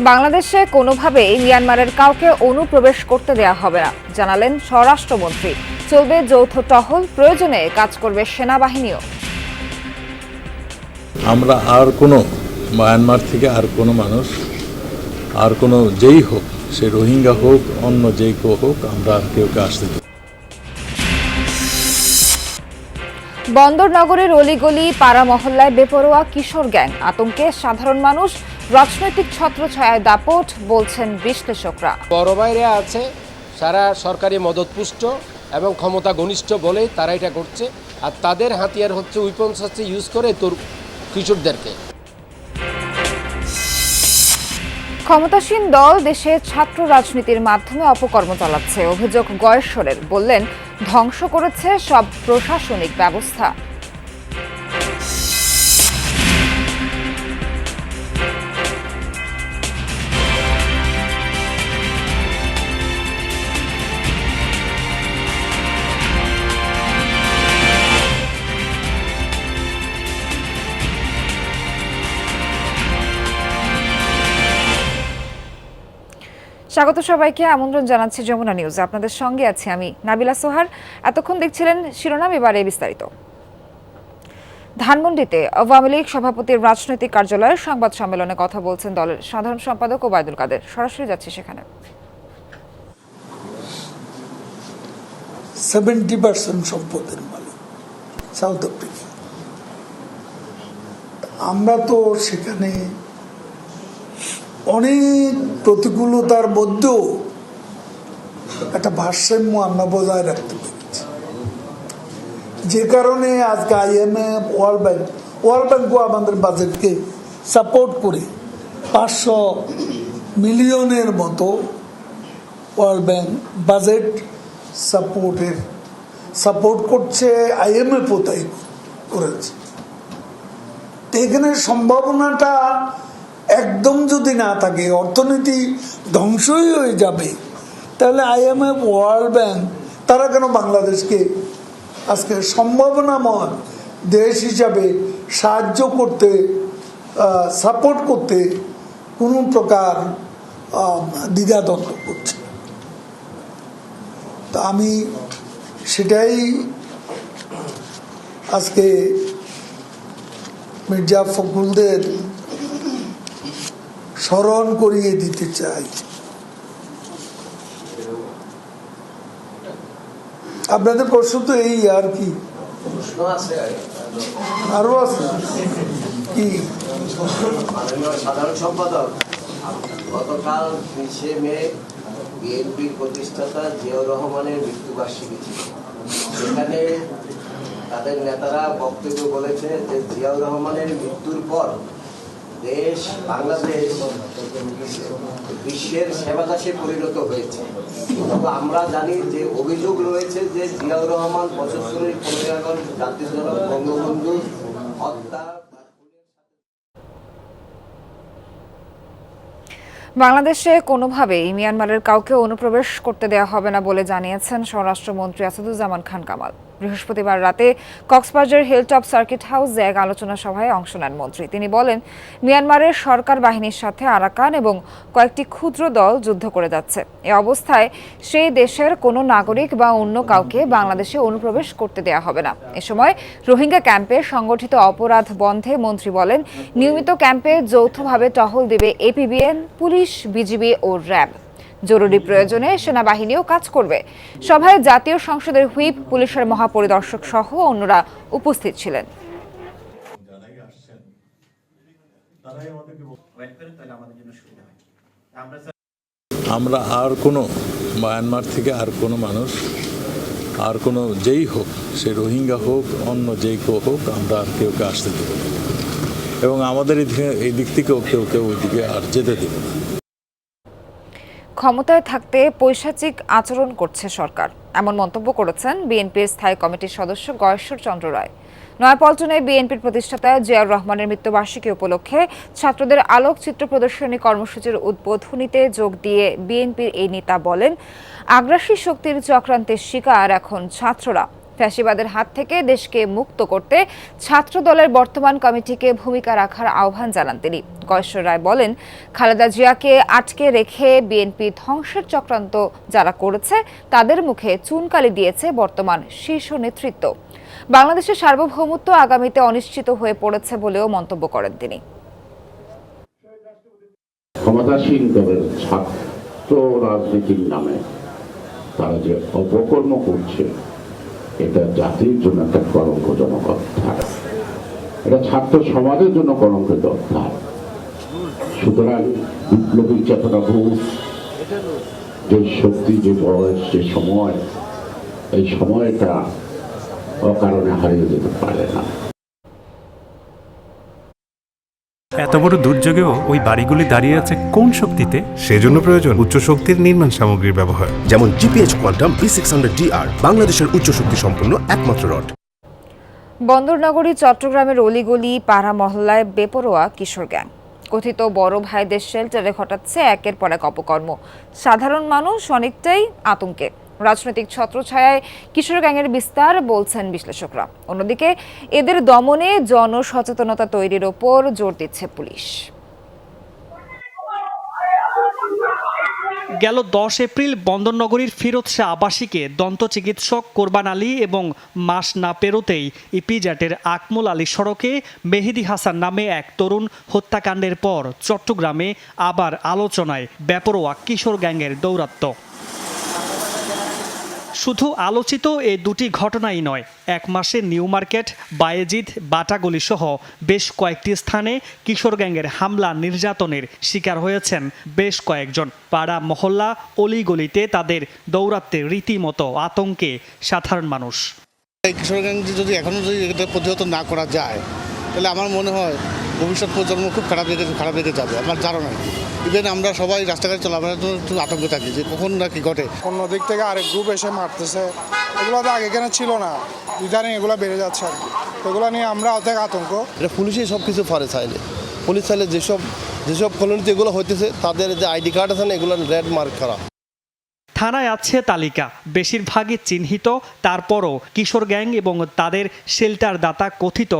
বাংলাদেশে কোনোভাবেই মিয়ানমারের কাউকে অনুপ্রবেশ করতে দেয়া হবে না, জানালেন স্বরাষ্ট্রমন্ত্রী। চলবে যৌথ টহল, প্রয়োজনে কাজ করবে সেনাবাহিনীও। আমরা আর কোনো মায়ানমার থেকে আর কোনো মানুষ আর কোনো যেই হোক, সে রোহিঙ্গা হোক অন্য যেই কেউ হোক, আমরা আর কেউ আসতে দেব। বন্দর নগরের অলিগলি পাড়া মহল্লায় বেপরোয়া কিশোর গ্যাং, আতঙ্কে সাধারণ মানুষ, রাজনৈতিক ছত্রছায়ায় দাপট, বলছেন বিশ্লেষকরা। বড় বাইরে আছে, সারা সরকারি মদতপুষ্ট এবং ক্ষমতা ঘনিষ্ঠ বলেই তারা এটা করছে, আর তাদের হাতিয়ার হচ্ছে উইপন্স হচ্ছে ইউজ করে তোর কিশোরদেরকে। ক্ষমতাসীন দল দেশে ছাত্র রাজনীতির মাধ্যমে অপকর্ম চালাচ্ছে, অভিযোগ গয়েশ্বরের। বললেন, ধ্বংস করেছে সব প্রশাসনিক ব্যবস্থা। স্বাগত সবাইকে, আমন্ত্রণ জানাচ্ছি যমুনা নিউজে। আপনাদের সঙ্গে আছি আমি নাবিলা সোহার। এতক্ষণ দেখছিলেন শিরোনাম, এবারে বিস্তারিত। ধানমন্ডিতে আওয়ামী লীগ সভাপতির রাজনৈতিক কার্যালয়ে সংবাদ সম্মেলনে কথা বলছেন দলের সাধারণ সম্পাদক ওবায়দুল কাদের। সরাসরি যাচ্ছি সেখানে। 70% সম্পদের মালিক সাউথ আফ্রিকা। আমরা তো সেখানে অনেক প্রতিকূলতার মধ্যেও একটা ভারসাম্য আমরা বজায় রাখতে পেরেছি, যে কারণে আজকে IMF, ওয়ার্ল্ড ব্যাংকও আমাদের বাজেটকে সাপোর্ট করে 500 মিলিয়নের মতো ওয়ার্ল্ড ব্যাংক বাজেট সাপোর্ট করছে। IMF-ও তাই করেছে। তো এখানে সম্ভাবনাটা একদম যদি না থাকে, অর্থনীতি ধ্বংসই হয়ে যাবে, তাহলে IMF, ওয়ার্ল্ড ব্যাংক তারা কেন বাংলাদেশকে আজকে সম্ভাবনাময় দেশ হিসাবে সাহায্য করতে, সাপোর্ট করতে কোনো প্রকার দ্বিধাদ্বন্দ্ব করছে? তা আমি সেটাই আজকে মির্জা ফখরুলদের স্মরণ করিয়ে দিতে চাই। আপনাদের প্রশ্ন তো এই, আর কি আরো আছে কি? সাধারণ সম্পাদক, গতকাল 20 মে বিএনপির প্রতিষ্ঠাতা জিয়াউর রহমানের মৃত্যুবার্ষিকী ছিল। সেখানে তাদের নেতারা বক্তব্য বলেছে যে জিয়াউর রহমানের মৃত্যুর পর দেশ বাংলাদেশ বিশ্বের সেবাদাসে পরিণত হয়েছে। কিন্তু আমরা জানি যে অভিযোগ রয়েছে যে জিয়াউর রহমান 15ই আগস্ট জাতির জনক বঙ্গবন্ধু হত্যা। বাংলাদেশে কোনোভাবেই মিয়ানমারের কাউকে অনুপ্রবেশ করতে দেওয়া হবে না বলে জানিয়েছেন স্বরাষ্ট্রমন্ত্রী আসাদুজ্জামান খান কামাল। বৃহস্পতিবার রাতে কক্সবাজার হিলটপ সার্কিট হাউসে এক আলোচনা সভায় অংশ নেন মন্ত্রী। তিনি বলেন, মিয়ানমারের সরকার বাহিনীর সাথে আরাকান এবং কয়েকটি ক্ষুদ্র দল যুদ্ধ করে যাচ্ছে। এ অবস্থায় সেই দেশের কোনো নাগরিক বা অন্য কাউকে বাংলাদেশে অনুপ্রবেশ করতে দেওয়া হবে না। এ সময় রোহিঙ্গা ক্যাম্পে সংগঠিত অপরাধ বন্ধে মন্ত্রী বলেন, নিয়মিত ক্যাম্পে যৌথভাবে টহল দেবে APBN, পুলিশ, বিজিবি ও র্যাব। জরুরি প্রয়োজনে সেনাবাহিনীও কাজ করবে। সভায় জাতীয় সংসদের হুইপ, পুলিশের মহাপরিদর্শক সহ অন্যরা উপস্থিত ছিলেন। আমরা আর কোনো মায়ানমার থেকে আর কোনো মানুষ আর কোনো যেই হোক, সে রোহিঙ্গা হোক অন্য যেই কেউ হোক, আমরা আর কেউ আসতে দেব না, এবং আমাদের এই দিক থেকেও কেউ ওইদিকে আর যেতে দেব না। ক্ষমতায় থাকতে পৈশাচিক আচরণ করছে সরকার, এমন মন্তব্য করেছেন বিএনপির স্থায়ী কমিটির সদস্য গয়েশ্বর চন্দ্র রায়। নয়াপল্টনে বিএনপির প্রতিষ্ঠাতা জিয়াউর রহমানের মৃত্যুবার্ষিকী উপলক্ষে ছাত্রদের আলোকচিত্র প্রদর্শনী কর্মসূচির উদ্বোধনীতে যোগ দিয়ে বিএনপির এই নেতা বলেন, আগ্রাসী শক্তির চক্রান্তের শিকার এখন ছাত্ররা। ফ্যাসিবাদের হাত থেকে দেশকে মুক্ত করতে ছাত্র দলের বর্তমান কমিটিকে ভূমিকা রাখার আহ্বান জানান তিনি। গয়েশ্বর রায় বলেন, খালেদা জিয়াকে আটকে রেখে বিএনপি ধ্বংসের চক্রান্ত যারা করেছে তাদের মুখে চুনকালি দিয়েছে বর্তমান শীর্ষ নেতৃত্ব। বাংলাদেশের সার্বভৌমত্ব আগামীতে অনিশ্চিত হয়ে পড়েছে বলেও মন্তব্য করেন তিনি। ক্ষমতাসীন দলের ছাত্র রাজনীতির নামে তারা যে অপকর্ম করছে, এটা জাতির জন্য একটা কলঙ্কজনক অধ্যায়, এটা ছাত্র সমাজের জন্য কলঙ্কিত অধ্যায়। সুতরাং বিপ্লবী চেতনাবোধ, যে শক্তি, যে বয়স, যে সময়, এই সময়টা অকারণে হারিয়ে যেতে পারে না। এত বড় দুর্যোগেও ওই বাড়িগুলি দাঁড়িয়ে আছে কোন শক্তিতে? সেজন্য প্রয়োজন উচ্চ শক্তির নির্মাণ সামগ্রীর ব্যবহার, যেমন জিপিএইচ কোয়ান্টাম B600DR, বাংলাদেশের উচ্চ শক্তি সম্পন্ন একমাত্র রড। বন্দরনগরী চট্টগ্রামের অলিগলি পাড়া মহল্লায় বেপরোয়া কিশোর গ্যাং কথিত বড় ভাইদের শেল্টারে ঘটাচ্ছে একের পর এক অপকর্ম। সাধারণ মানুষ অনেকটাই আতঙ্কে। রাজনৈতিক ছত্রছায়ায় কিশোর গ্যাংয়ের বিস্তার বলছেন বিশ্লেষকরা। অন্যদিকে এদের দমনে জনসচেতনতা তৈরির ওপর জোর দিচ্ছে পুলিশ। গেল 10 এপ্রিল বন্দরনগরীর ফিরোজ শাহ আবাসিকে দন্ত চিকিৎসক কোরবান আলী এবং মাস না পেরোতেই ইপিজেটের আকমল আলী সড়কে মেহেদি হাসান নামে এক তরুণ হত্যাকাণ্ডের পর চট্টগ্রামে আবার আলোচনায় বেপরোয়া কিশোর গ্যাংয়ের দৌরাত্ম্য। শুধু আলোচিত এই দুটি ঘটনাই নয়, এক মাসে নিউ মার্কেট, বায়েজিদ, বাটাগলি সহ বেশ কয়েকটি স্থানে কিশোর গ্যাংয়ের হামলা নির্যাতনের শিকার হয়েছেন বেশ কয়েকজন। পাড়া মহল্লা অলিগলিতে তাদের দৌরাত্মে রীতিমতো আতঙ্কে সাধারণ মানুষ। এই কিশোর গ্যাং যদি এখনো যদি এটা প্রতিহত না করা যায়, তাহলে আমার মনে হয় ভবিষ্যৎ প্রজন্ম খুব খারাপ দিকে যাবে। আমার ধারণা ইভেন আমরা সবাই রাস্তাঘাটে চলাফেরার জন্য একটু আতঙ্কে থাকি যে কখন না কি ঘটে। অন্য দিক থেকে আরেক গ্রুপ এসে মারতেছে, এগুলো তো আগে কেন ছিল না, ইদানিং এগুলো বেড়ে যাচ্ছে আর কি। এগুলো নিয়ে আমরা অনেক আতঙ্ক। এটা পুলিশই সব কিছু পারে চাইলে, পুলিশ চাইলে যেসব কলোনিতে এগুলো হইতেছে তাদের যে আইডি কার্ড আছে না, এগুলো রেড মার্ক করা। থানায় আছে তালিকা, বেশিরভাগই চিহ্নিত। তারপরও কিশোর গ্যাং এবং তাদের শেল্টার দাতা কথিত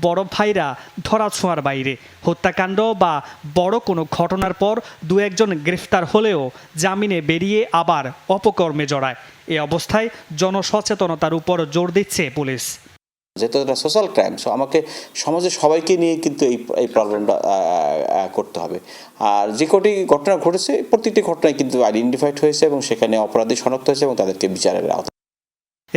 বড় ভাইরা ধরাছোঁয়ার বাইরে। হত্যাকাণ্ড বা বড় কোনো ঘটনার পর দু একজন গ্রেফতার হলেও জামিনে বেরিয়ে আবার অপকর্মে জড়ায়। এ অবস্থায় জনসচেতনতার উপর জোর দিচ্ছে পুলিশ। যেহেতু এটা সোশ্যাল ক্রাইম, সো আমাকে সমাজের সবাইকে নিয়ে কিন্তু এই প্রবলেমটা করতে হবে। আর যে কটি ঘটনা ঘটেছে প্রত্যেকটি ঘটনায় কিন্তু আইডেন্টিফাইড হয়েছে এবং সেখানে অপরাধী শনাক্ত হয়েছে এবং তাদেরকে বিচারের আওতায়।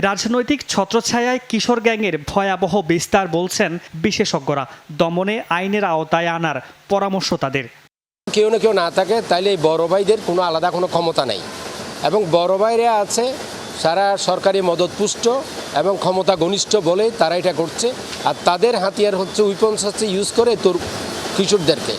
রাজনৈতিক ছত্রছায়ায় কিশোর গ্যাংয়ের ভয়াবহ বিস্তার বলছেন বিশেষজ্ঞরা। দমনে আইনের আওতায় আনার পরামর্শ তাদের। কেউ না কেউ না থাকে তাইলে এই বড় ভাইদের কোনো আলাদা কোনো ক্ষমতা নেই, এবং বড় ভাইরা আছে সারা সরকারি মদতপুষ্ট এবং ক্ষমতা ঘনিষ্ঠ বলে তারা এটা করছে। আর তাদের হাতিয়ার হচ্ছে উইপন্স হচ্ছে ইউজ করে তোর কিশোরদেরকে।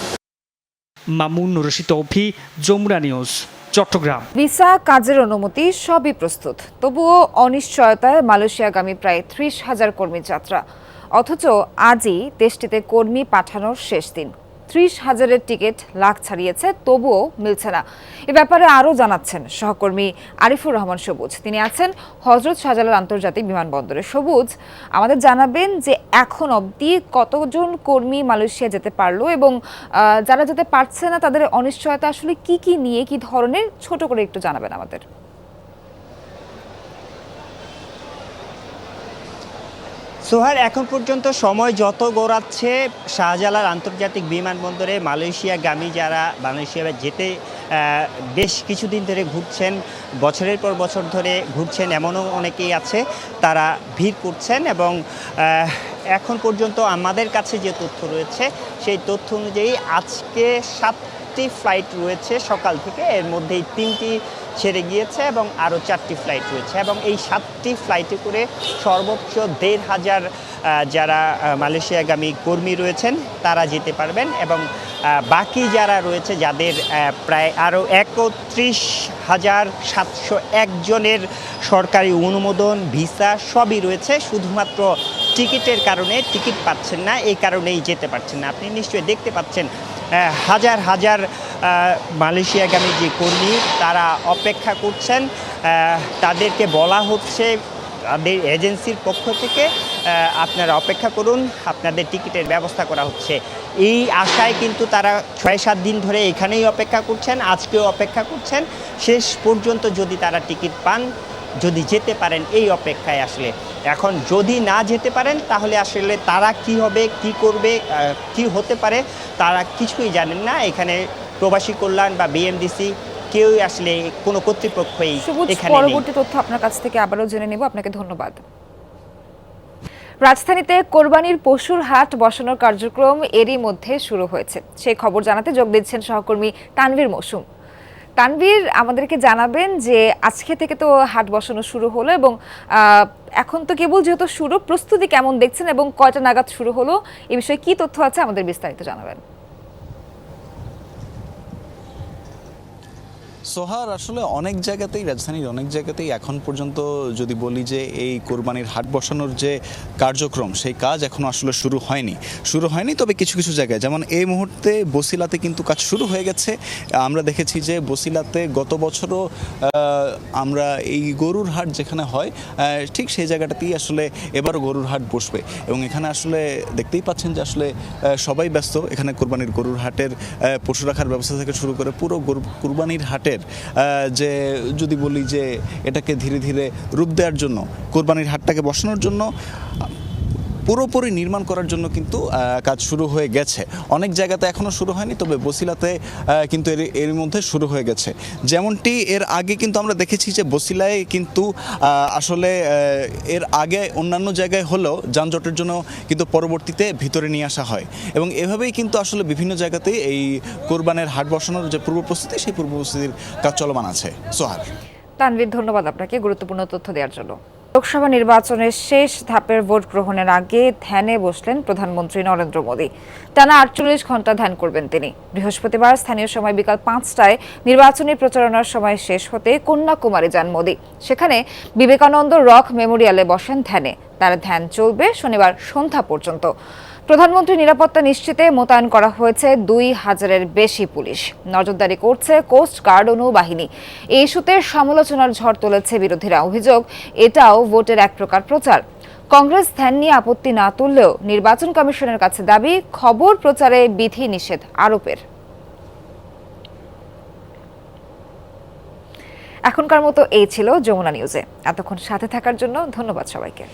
মামুন রশিদ তৌফি, যমুনা নিউজ, চট্টগ্রাম। ভিসা, কাজের অনুমতি সবই প্রস্তুত, তবুও অনিশ্চয়তায় মালয়েশিয়াগামী প্রায় 30,000 কর্মী যাত্রা। অথচ আজই দেশটিতে কর্মী পাঠানোর শেষ দিন। 30,000-এর টিকিট লাখ ছাড়িয়েছে, তবুও মিলছে না। এ ব্যাপারে আরও জানাচ্ছেন সহকর্মী আরিফুর রহমান সবুজ। তিনি আছেন হযরত শাহজালাল আন্তর্জাতিক বিমানবন্দরে। সবুজ, আমাদের জানাবেন যে এখন অবধি কতজন কর্মী মালয়েশিয়া যেতে পারলো এবং যারা যেতে পারছে না তাদের অনিশ্চয়তা আসলে কি নিয়ে, কি ধরনের, ছোট করে একটু জানাবেন আমাদের। সোহার, এখন পর্যন্ত সময় যত গড়াচ্ছে শাহজালাল আন্তর্জাতিক বিমানবন্দরে মালয়েশিয়াগামী যারা মালয়েশিয়া যেতে বেশ কিছুদিন ধরে ঘুরছেন, বছরের পর বছর ধরে ঘুরছেন, এমনও অনেকেই আছে, তারা ভিড় করছেন। এবং এখন পর্যন্ত আমাদের কাছে যে তথ্য রয়েছে সেই তথ্য অনুযায়ী আজকে 7টি ফ্লাইট রয়েছে সকাল থেকে, এর মধ্যেই 3টি ছেড়ে গিয়েছে এবং আরও 4টি ফ্লাইট রয়েছে। এবং এই 7টি ফ্লাইটে করে সর্বোচ্চ 1,500 যারা মালয়েশিয়াগামী কর্মী রয়েছেন তারা যেতে পারবেন। এবং বাকি যারা রয়েছে, যাদের প্রায় আরও 31,701 জনের সরকারি অনুমোদন, ভিসা সবই রয়েছে, শুধুমাত্র টিকিটের কারণে টিকিট পাচ্ছেন না, এই কারণেই যেতে পারছেন না। আপনি নিশ্চয়ই দেখতে পাচ্ছেন হাজার হাজার মালয়েশিয়াগামী যে কর্মী তারা অপেক্ষা করছেন। তাদেরকে বলা হচ্ছে তাদের এজেন্সির পক্ষ থেকে আপনারা অপেক্ষা করুন, আপনাদের টিকিটের ব্যবস্থা করা হচ্ছে। এই আশায় কিন্তু তারা 6-7 দিন ধরে এখানেই অপেক্ষা করছেন, আজকেও অপেক্ষা করছেন। শেষ পর্যন্ত যদি তারা টিকিট পান, যদি যেতে পারেন, এই অপেক্ষায় আসলে। এখন যদি না যেতে পারেন তাহলে আসলে তারা কি হবে, কি করবে, কি হতে পারে তারা কিছুই জানেন না। এখানে প্রবাসী কল্যাণ বা বিএমডিসি কেউই আসলে কোনো কর্তৃপক্ষই এখানে নেই। পরবর্তী তথ্য আপনার কাছ থেকে আবারও জেনে নেব। আপনাকে ধন্যবাদ। রাজধানীতে কোরবানির পশুর হাট বসানোর কার্যক্রম এরই মধ্যে শুরু হয়েছে। সেই খবর জানাতে যোগ দিচ্ছেন সহকর্মী তানভীর মৌসুম। তানভীর, আমাদেরকে জানাবেন যে আজকে থেকে তো হাট বসানো শুরু হলো এবং এখন তো কেবল যেহেতু শুরু, প্রস্তুতি কেমন দেখছেন এবং কয়টা নাগাদ শুরু হলো, এই বিষয়ে কি তথ্য আছে আমাদের বিস্তারিত জানাবেন। সোহার, আসলে অনেক জায়গাতেই, রাজধানীর অনেক জায়গাতেই এখন পর্যন্ত যদি বলি যে এই কোরবানির হাট বসানোর যে কার্যক্রম, সেই কাজ এখনও আসলে শুরু হয়নি। তবে কিছু কিছু জায়গায়, যেমন এই মুহূর্তে বসিলাতে কিন্তু কাজ শুরু হয়ে গেছে। আমরা দেখেছি যে বসিলাতে গত বছরও আমরা এই গরুর হাট যেখানে হয় ঠিক সেই জায়গাটাতেই আসলে এবারও গরুর হাট বসবে এবং এখানে আসলে দেখতেই পাচ্ছেন যে আসলে সবাই ব্যস্ত। এখানে কোরবানির গরুর হাটের পশু রাখার ব্যবস্থা থেকে শুরু করে পুরো কোরবানির হাটের যে যদি বলি যে এটাকে ধীরে ধীরে রূপ দেওয়ার জন্য, কোরবানির হাটটাকে বসানোর জন্য, পুরোপুরি নির্মাণ করার জন্য কিন্তু কাজ শুরু হয়ে গেছে। অনেক জায়গাতে এখনও শুরু হয়নি, তবে বসিলাতে কিন্তু এর মধ্যে শুরু হয়ে গেছে। যেমনটি এর আগে কিন্তু আমরা দেখেছি যে বসিলায় কিন্তু আসলে এর আগে অন্যান্য জায়গায় হলেও যানজটের জন্য কিন্তু পরবর্তীতে ভিতরে নিয়ে আসা হয় এবং এভাবেই কিন্তু আসলে বিভিন্ন জায়গাতেই এই কোরবানের হাট বসানোর যে পূর্ব প্রস্তুতি, সেই পূর্ব প্রস্তুতির কাজ চলমান আছে। সোহার। তানভীর, ধন্যবাদ আপনাকে গুরুত্বপূর্ণ তথ্য দেওয়ার জন্য। লোকসভা নির্বাচনের শেষ ধাপের ভোট গ্রহণের আগে ধ্যানে বসলেন প্রধানমন্ত্রী নরেন্দ্র মোদী। টানা 48 ঘন্টা ধ্যান করবেন তিনি। বৃহস্পতিবার স্থানীয় সময় বিকাল 5টায় নির্বাচনী প্রচারণার সময় শেষ হতে কন্যাকুমারী যান মোদী। সেখানে বিবেকানন্দ রক মেমোরিয়ালে বসেন ধ্যানে। তার ধ্যান চলবে শনিবার সন্ধ্যা পর্যন্ত। প্রধানমন্ত্রী নিরাপত্তা নিশ্চিতে মোতায়েন করা হয়েছে 2000-এর বেশি পুলিশ। নজরদারি করছে কোস্ট গার্ড ও নৌবাহিনী। এই ইস্যুতে সমালোচনার ঝড় তুলেছে বিরোধীরা। অভিযোগ, এটাও ভোটের এক প্রকার প্রচার। কংগ্রেস ধ্যান নিয়ে আপত্তি না তুললেও নির্বাচন কমিশনের কাছে দাবি খবর প্রচারে বিধি নিষেধ আরোপের। এখনকার মতো এই ছিল যমুনা নিউজে। এতক্ষণ সাথে থাকার জন্য ধন্যবাদ সবাইকে।